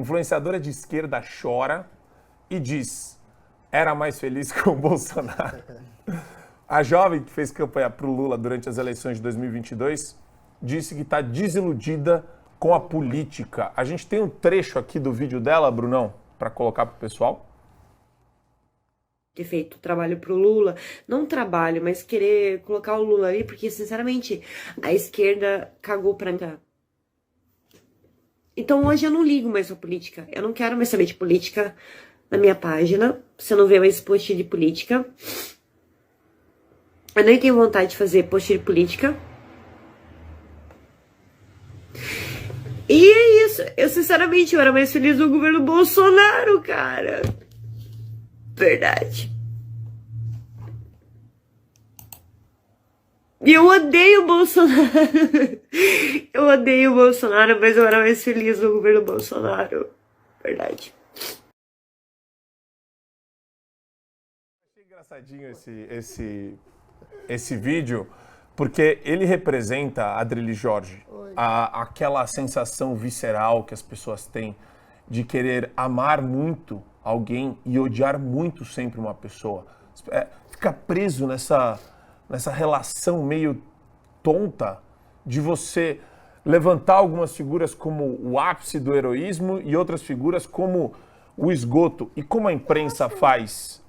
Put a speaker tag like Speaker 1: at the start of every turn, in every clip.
Speaker 1: Influenciadora de esquerda chora e diz: era mais feliz com o Bolsonaro. A jovem que fez campanha para o Lula durante as eleições de 2022 disse que está desiludida com a política. A gente tem um trecho aqui do vídeo dela, Brunão, para colocar para o pessoal.
Speaker 2: Ter feito trabalho pro Lula, não trabalho, mas querer colocar o Lula ali, porque, sinceramente, a esquerda cagou pra mim. Então, hoje eu não ligo mais pra política. Eu não quero mais saber de política na minha página. Você não vê mais post de política. Eu nem tenho vontade de fazer post de política. E é isso. Eu, sinceramente, eu era mais feliz no governo Bolsonaro, cara. Verdade. E eu odeio o Bolsonaro. Eu odeio o Bolsonaro, mas eu era mais feliz no governo Bolsonaro. Verdade.
Speaker 1: Achei engraçadinho esse vídeo, porque ele representa, Adrilles Jorge, aquela sensação visceral que as pessoas têm de querer amar muito alguém e odiar muito sempre uma pessoa. Fica preso nessa relação meio tonta de você levantar algumas figuras como o ápice do heroísmo e outras figuras como o esgoto. E como a imprensa faz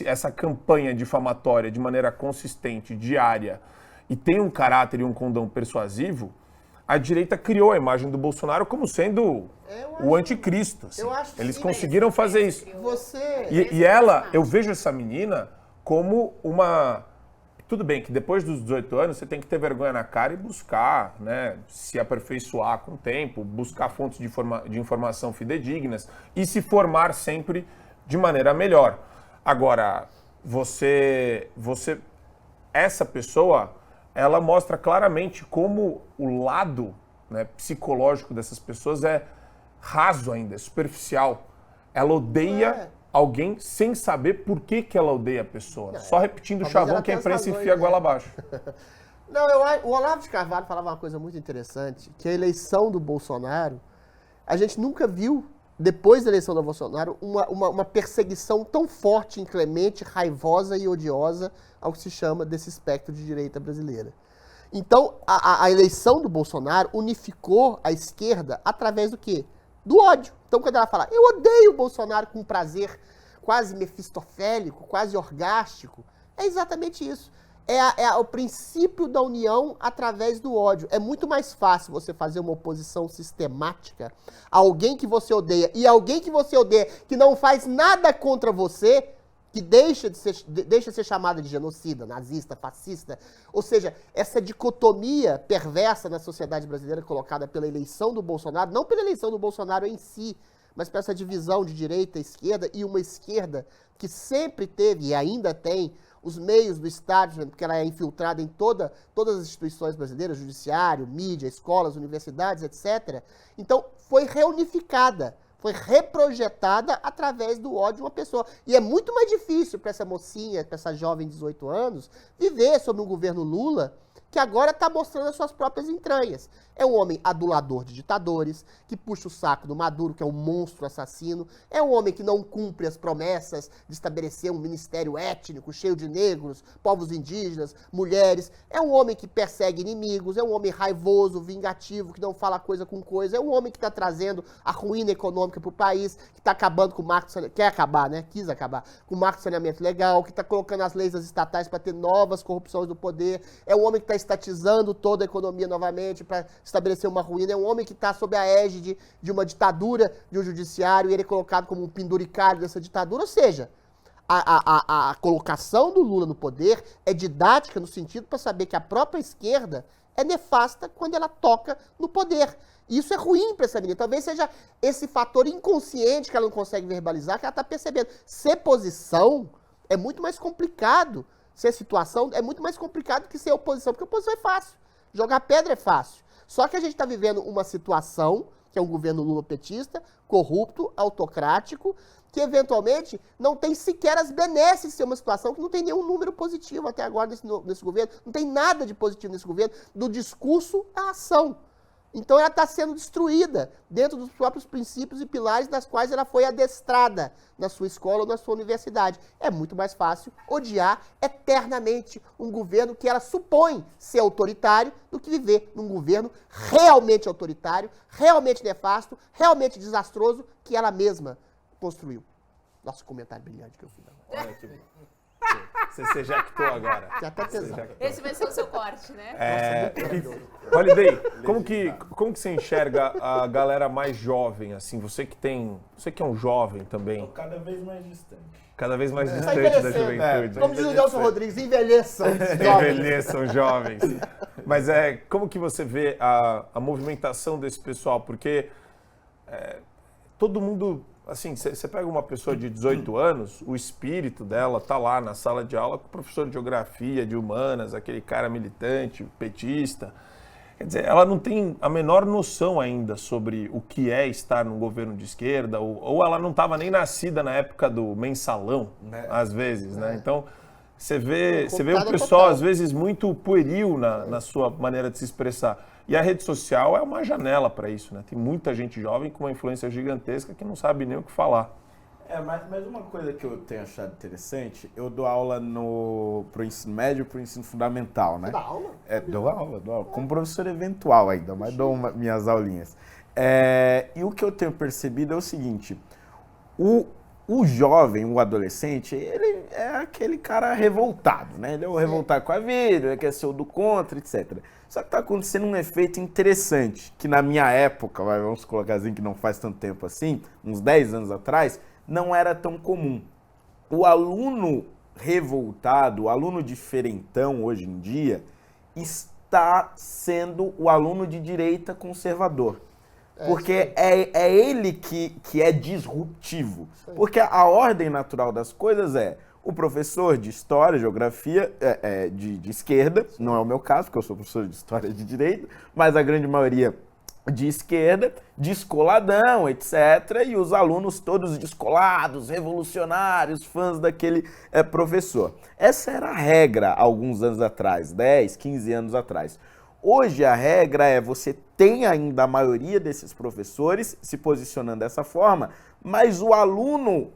Speaker 1: essa campanha difamatória de maneira consistente, diária, e tem um caráter e um condão persuasivo, a direita criou a imagem do Bolsonaro como sendo o anticristo. Assim. Eles conseguiram fazer isso. E ela, eu vejo essa menina como uma... Tudo bem que depois dos 18 anos você tem que ter vergonha na cara e buscar, né, se aperfeiçoar com o tempo, buscar fontes de informação fidedignas e se formar sempre de maneira melhor. Agora, essa pessoa, ela mostra claramente como o lado, né, psicológico dessas pessoas é raso ainda, é superficial. Ela odeia alguém sem saber por que ela odeia a pessoa. Só repetindo o chavão que a imprensa enfia a goela abaixo.
Speaker 3: Não, o Olavo de Carvalho falava uma coisa muito interessante, que a eleição do Bolsonaro, a gente nunca viu, depois da eleição do Bolsonaro, uma perseguição tão forte, inclemente, raivosa e odiosa ao que se chama desse espectro de direita brasileira. Então, a eleição do Bolsonaro unificou a esquerda através do quê? Do ódio. Então, quando ela fala, eu odeio o Bolsonaro com prazer quase mefistofélico, quase orgástico, é exatamente isso. É o princípio da união através do ódio. É muito mais fácil você fazer uma oposição sistemática a alguém que você odeia e alguém que você odeia que não faz nada contra você, que deixa de ser chamada de genocida, nazista, fascista. Ou seja, essa dicotomia perversa na sociedade brasileira colocada pela eleição do Bolsonaro, não pela eleição do Bolsonaro em si, mas por essa divisão de direita e esquerda, e uma esquerda que sempre teve e ainda tem os meios do establishment, porque ela é infiltrada em todas as instituições brasileiras, judiciário, mídia, escolas, universidades, etc. Então, foi reunificada. Foi reprojetada através do ódio de uma pessoa. E é muito mais difícil para essa mocinha, para essa jovem de 18 anos, viver sob um governo Lula que agora está mostrando as suas próprias entranhas. É um homem adulador de ditadores, que puxa o saco do Maduro, que é um monstro assassino. É um homem que não cumpre as promessas de estabelecer um ministério étnico cheio de negros, povos indígenas, mulheres. É um homem que persegue inimigos, é um homem raivoso, vingativo, que não fala coisa com coisa. É um homem que está trazendo a ruína econômica para o país, que está acabando com o marco saneamento, quer acabar, né? Quis acabar com o marco de saneamento legal, que está colocando as leis das estatais para ter novas corrupções do poder. É um homem que está estatizando toda a economia novamente para estabelecer uma ruína. É um homem que está sob a égide de uma ditadura de um judiciário e ele é colocado como um penduricário dessa ditadura. Ou seja, a colocação do Lula no poder é didática no sentido para saber que a própria esquerda é nefasta quando ela toca no poder. E isso é ruim para essa menina. Talvez seja esse fator inconsciente que ela não consegue verbalizar, que ela está percebendo. Ser posição é muito mais complicado. Ser situação é muito mais complicado que ser oposição, porque oposição é fácil. Jogar pedra é fácil. Só que a gente está vivendo uma situação, que é um governo lulopetista, corrupto, autocrático, que eventualmente não tem sequer as benesses de ser uma situação que não tem nenhum número positivo até agora nesse governo. Não tem nada de positivo nesse governo, do discurso à ação. Então ela está sendo destruída dentro dos próprios princípios e pilares das quais ela foi adestrada na sua escola ou na sua universidade. É muito mais fácil odiar eternamente um governo que ela supõe ser autoritário do que viver num governo realmente autoritário, realmente nefasto, realmente desastroso que ela mesma construiu. Nossa, comentário brilhante que eu fiz agora.
Speaker 1: Olha que bom. Você se ejactou agora.
Speaker 3: Tem até tesão.
Speaker 4: Esse vai ser o seu corte, né?
Speaker 1: Holiday, como que você enxerga a galera mais jovem, assim? Você que é um jovem também.
Speaker 5: Cada vez mais distante.
Speaker 1: Cada vez mais
Speaker 3: Tá
Speaker 1: distante da
Speaker 3: envelhecendo.
Speaker 1: juventude.
Speaker 3: Como diz o Nelson Rodrigues, envelheçam.
Speaker 1: Envelheçam jovens. Mas como que você vê a movimentação desse pessoal? Porque todo mundo, assim, você pega uma pessoa de 18 anos, o espírito dela tá lá na sala de aula com o professor de geografia, de humanas, aquele cara militante, petista. Quer dizer, ela não tem a menor noção ainda sobre o que é estar num governo de esquerda, ou ela não estava nem nascida na época do mensalão, às vezes, né? Então, você vê o pessoal, às vezes, muito pueril na sua maneira de se expressar. E a rede social é uma janela para isso, né? Tem muita gente jovem com uma influência gigantesca que não sabe nem o que falar.
Speaker 5: Mas uma coisa que eu tenho achado interessante, eu dou aula pro ensino médio e pro ensino fundamental, né?
Speaker 3: Dá aula?
Speaker 5: Dou aula. Como professor eventual ainda, mas dou minhas aulinhas. E o que eu tenho percebido é o seguinte, o jovem, o adolescente, ele é aquele cara revoltado, né? Ele é o revoltado com a vida, ele quer ser o do contra, etc. Só que está acontecendo um efeito interessante, que na minha época, vamos colocar assim, que não faz tanto tempo assim, uns 10 anos atrás, não era tão comum. O aluno revoltado, o aluno diferentão hoje em dia, está sendo o aluno de direita conservador. Porque é ele que é disruptivo. Porque a ordem natural das coisas é o professor de história, geografia, de esquerda, não é o meu caso, porque eu sou professor de história de direita, mas a grande maioria de esquerda, descoladão, etc. E os alunos todos descolados, revolucionários, fãs daquele professor. Essa era a regra há alguns anos atrás, 10, 15 anos atrás. Hoje a regra é você tem ainda a maioria desses professores se posicionando dessa forma, mas o aluno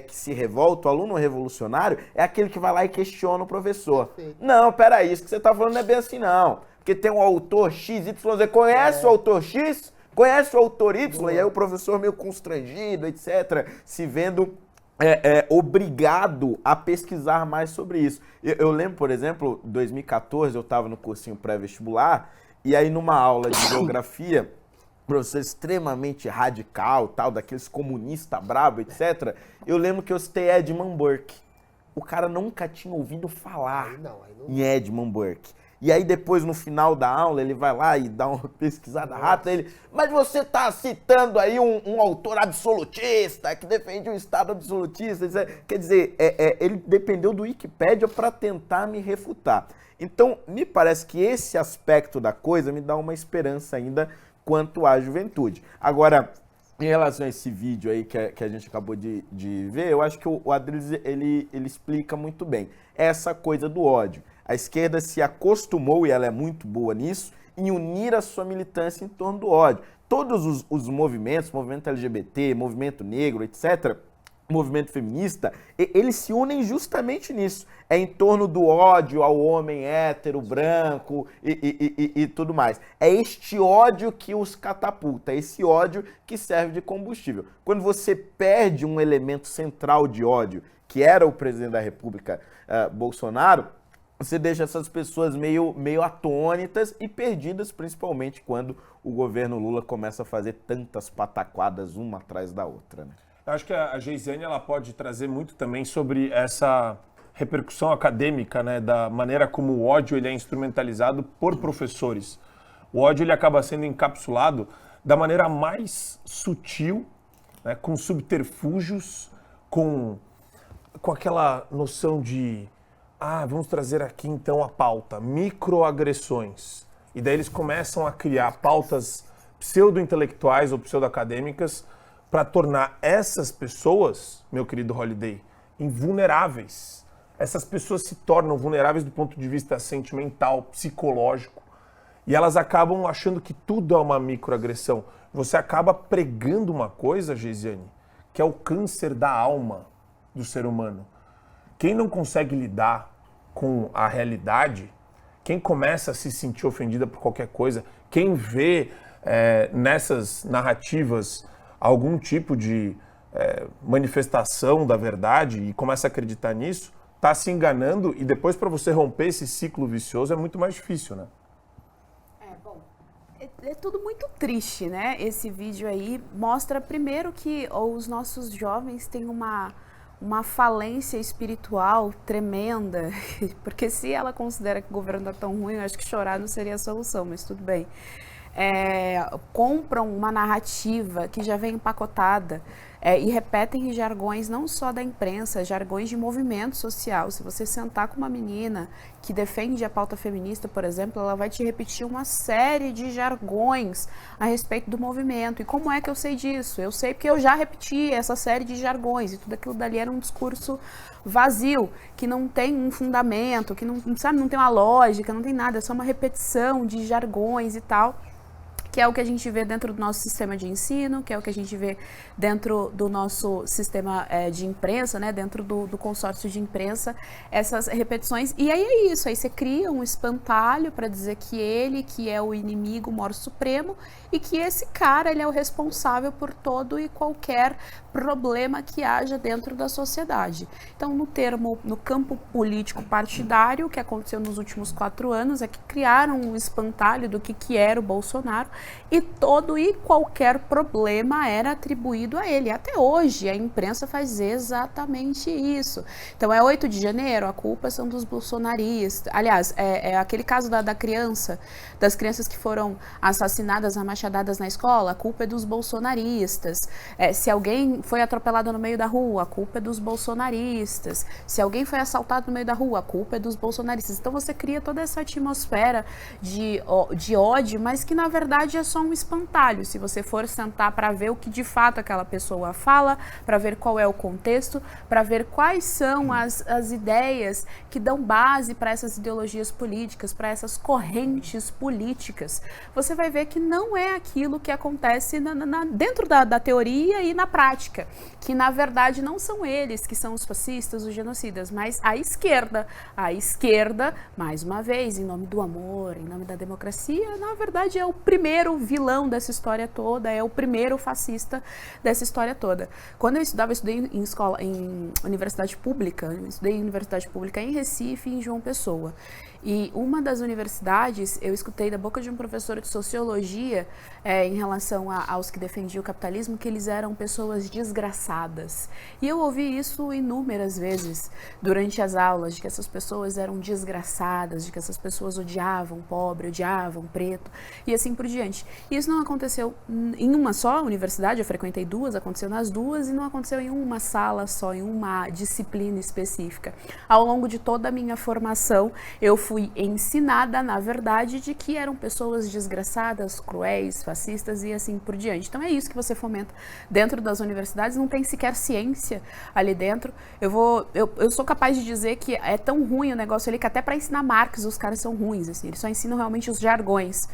Speaker 5: que se revolta, o aluno revolucionário, é aquele que vai lá e questiona o professor. Perfeito. Não, peraí, isso que você está falando não é bem assim não. Porque tem um autor X, Y, Z, conhece o autor X? Conhece o autor Y? E aí o professor meio constrangido, etc., se vendo obrigado a pesquisar mais sobre isso. Eu lembro, por exemplo, em 2014, eu estava no cursinho pré-vestibular, e aí numa aula de geografia, professor extremamente radical, tal, daqueles comunistas brabo, etc., eu lembro que eu citei Edmund Burke. O cara nunca tinha ouvido falar em Edmund Burke. E aí depois, no final da aula, ele vai lá e dá uma pesquisada rápida, mas você está citando aí um autor absolutista, que defende um Estado absolutista. Quer dizer, ele dependeu do Wikipédia para tentar me refutar. Então, me parece que esse aspecto da coisa me dá uma esperança ainda quanto à juventude. Agora, em relação a esse vídeo aí que a gente acabou de ver, eu acho que o Adriles, ele explica muito bem essa coisa do ódio. A esquerda se acostumou, e ela é muito boa nisso, em unir a sua militância em torno do ódio. Todos os movimentos, movimento LGBT, movimento negro, etc., movimento feminista, eles se unem justamente nisso. É em torno do ódio ao homem hétero, branco e tudo mais. É este ódio que os catapulta, é esse ódio que serve de combustível. Quando você perde um elemento central de ódio, que era o presidente da República, Bolsonaro, você deixa essas pessoas meio atônitas e perdidas, principalmente quando o governo Lula começa a fazer tantas pataquadas uma atrás da outra, né?
Speaker 1: Eu acho que a Geisiane, ela pode trazer muito também sobre essa repercussão acadêmica, né, da maneira como o ódio ele é instrumentalizado por professores. O ódio ele acaba sendo encapsulado da maneira mais sutil, né, com subterfúgios, com aquela noção de vamos trazer aqui então a pauta, microagressões. E daí eles começam a criar pautas pseudo-intelectuais ou pseudo-acadêmicas para tornar essas pessoas, meu querido Holiday, invulneráveis. Essas pessoas se tornam vulneráveis do ponto de vista sentimental, psicológico. E elas acabam achando que tudo é uma microagressão. Você acaba pregando uma coisa, Geisiane, que é o câncer da alma do ser humano. Quem não consegue lidar com a realidade, quem começa a se sentir ofendida por qualquer coisa, quem vê nessas narrativas algum tipo de manifestação da verdade e começa a acreditar nisso, está se enganando, e depois para você romper esse ciclo vicioso é muito mais difícil, né?
Speaker 4: É tudo muito triste, né? Esse vídeo aí mostra primeiro que os nossos jovens têm uma falência espiritual tremenda, porque se ela considera que o governo está tão ruim, eu acho que chorar não seria a solução, mas tudo bem. Compram uma narrativa que já vem empacotada e repetem jargões não só da imprensa, jargões de movimento social. Se você sentar com uma menina que defende a pauta feminista, por exemplo, ela vai te repetir uma série de jargões a respeito do movimento. E como é que eu sei disso? Eu sei porque eu já repeti essa série de jargões, e tudo aquilo dali era um discurso vazio, que não tem um fundamento, que não tem uma lógica, não tem nada, é só uma repetição de jargões e tal, que é o que a gente vê dentro do nosso sistema de ensino, que é o que a gente vê dentro do nosso sistema de imprensa, né, dentro do consórcio de imprensa, essas repetições. E aí é isso, aí você cria um espantalho para dizer que ele que é o inimigo mor supremo e que esse cara ele é o responsável por todo e qualquer problema que haja dentro da sociedade. Então, no campo político partidário, o que aconteceu nos últimos 4 anos é que criaram um espantalho do que era o Bolsonaro, e todo e qualquer problema era atribuído a ele. Até hoje a imprensa faz exatamente isso. Então é 8 de janeiro, a culpa são dos bolsonaristas. Aliás, é aquele caso das crianças que foram assassinadas, amachadadas na escola, a culpa é dos bolsonaristas. Se alguém foi atropelado no meio da rua, a culpa é dos bolsonaristas. Se alguém foi assaltado no meio da rua, a culpa é dos bolsonaristas. Então você cria toda essa atmosfera de ódio, mas que na verdade é só um espantalho. Se você for sentar para ver o que de fato aquela pessoa fala, para ver qual é o contexto, para ver quais são as ideias que dão base para essas ideologias políticas, para essas correntes políticas, você vai ver que não é aquilo que acontece dentro da teoria e na prática, que na verdade não são eles que são os fascistas, os genocidas, mas a esquerda, mais uma vez, em nome do amor, em nome da democracia, na verdade é o primeiro vilão dessa história toda, é o primeiro fascista dessa história toda. Quando eu estudei em universidade pública, em Recife e em João Pessoa. E uma das universidades, eu escutei da boca de um professor de sociologia em relação aos que defendiam o capitalismo, que eles eram pessoas desgraçadas. E eu ouvi isso inúmeras vezes durante as aulas, de que essas pessoas eram desgraçadas, de que essas pessoas odiavam pobre, odiavam preto, e assim por diante. E isso não aconteceu em uma só universidade, eu frequentei 2, aconteceu nas 2, e não aconteceu em uma sala só, em uma disciplina específica. Ao longo de toda a minha formação, eu fui ensinada, na verdade, de que eram pessoas desgraçadas, cruéis, fascistas e assim por diante. Então é isso que você fomenta dentro das universidades, não tem sequer ciência ali dentro. Eu sou capaz de dizer que é tão ruim o negócio ali que até para ensinar Marx os caras são ruins, assim, eles só ensinam realmente os jargões.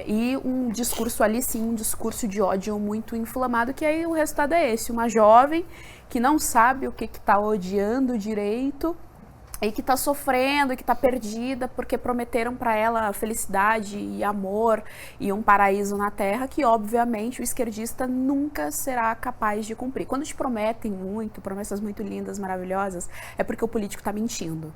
Speaker 4: E um discurso ali sim, um discurso de ódio muito inflamado, que aí o resultado é esse, uma jovem que não sabe o que está odiando direito, e que está sofrendo, que está perdida, porque prometeram para ela felicidade e amor e um paraíso na terra, que obviamente o esquerdista nunca será capaz de cumprir. Quando te prometem muito, promessas muito lindas, maravilhosas, é porque o político está mentindo.